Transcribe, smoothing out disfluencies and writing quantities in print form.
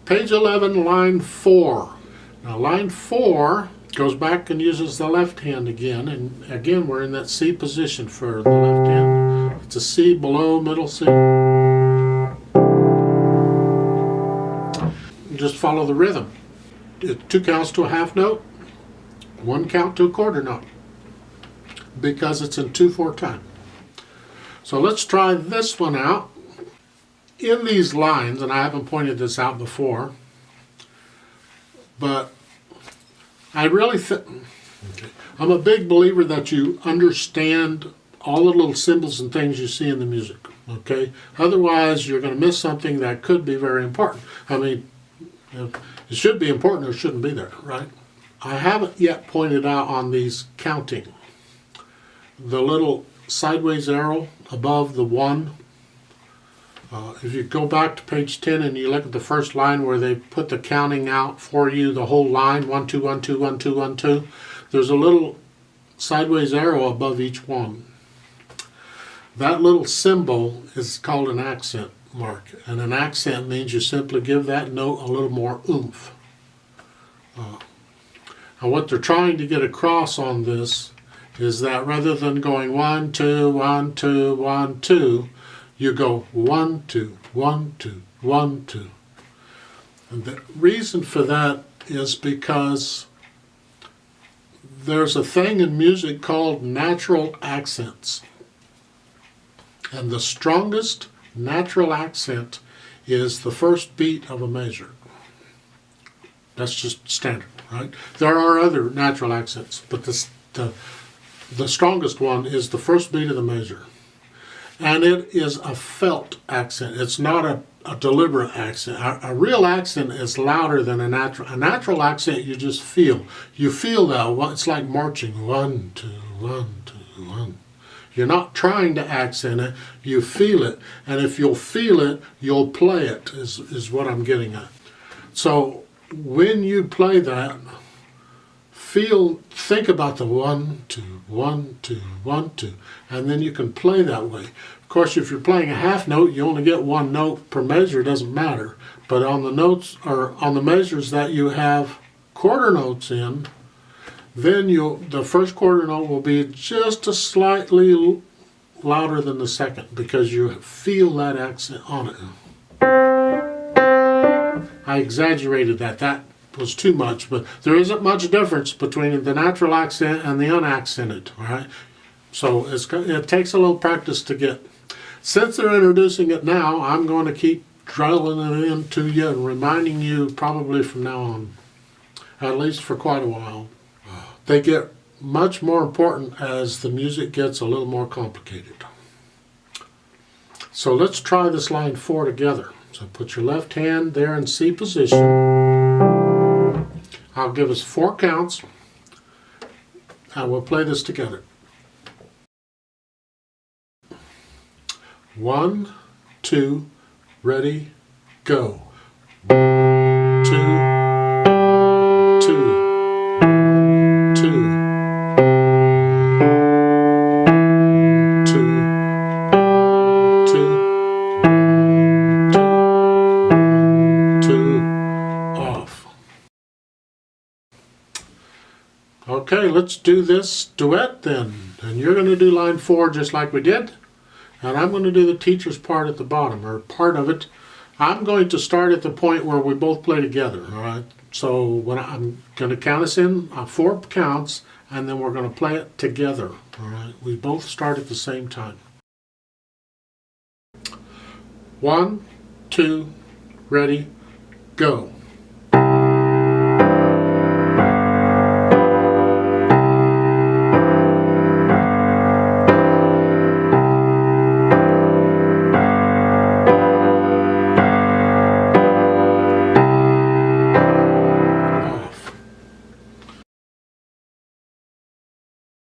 Page 11, line 4. Now line 4 goes back and uses the left hand again, and again we're in that C position for the left hand. It's a C below middle C. Just follow the rhythm. 2 counts to a half note, 1 count to a quarter note, because it's in 2/4 time. So let's try this one out. In these lines, and I haven't pointed this out before, but I really think, I'm a big believer that you understand all the little symbols and things you see in the music, okay? Otherwise, you're going to miss something that could be very important. I mean, it should be important or it shouldn't be there, right? I haven't yet pointed out on these counting the little sideways arrow above the 1. If you go back to page 10 and you look at the first line where they put the counting out for you, the whole line, 1, 2, 1, 2, 1, 2, 1, 2, there's a little sideways arrow above each one. That little symbol is called an accent mark, and an accent means you simply give that note a little more oomph. And what they're trying to get across on this is that rather than going 1, 2, 1, 2, 1, 2, you go 1, 2, 1, 2, 1, 2. And the reason for that is because there's a thing in music called natural accents. And the strongest natural accent is the first beat of a measure. That's just standard, right? There are other natural accents, but the strongest one is the first beat of the measure. And it is a felt accent. It's not a deliberate accent. A real accent is louder than a natural. A natural accent you just feel. You feel that. It's like marching. 1, 2, 1, 2, 1. You're not trying to accent it. You feel it. And if you'll feel it, you'll play it, is what I'm getting at. So when you play that, think about the 1, 2, 1, 2, 1, 2, and then you can play that way. Of course, if you're playing a half note, you only get 1 note per measure. It doesn't matter. But on the notes or on the measures that you have quarter notes in, then the first quarter note will be just a slightly louder than the second because you feel that accent on it. I exaggerated that. That was too much, but there isn't much difference between the natural accent and the unaccented, all right? So it takes a little practice to get. Since they're introducing it now, I'm going to keep drilling it into you and reminding you probably from now on, at least for quite a while. They get much more important as the music gets a little more complicated. So let's try this line 4 together. So put your left hand there in C position. I'll give us 4 counts, and we'll play this together. 1, 2, ready, go. 2, 2, 2, 2, 2, off. Okay, let's do this duet then. And you're going to do line 4 just like we did. And I'm going to do the teacher's part at the bottom, or part of it. I'm going to start at the point where we both play together, all right? So when I'm going to count us in 4 counts, and then we're going to play it together, all right? We both start at the same time. 1, 2, ready, go.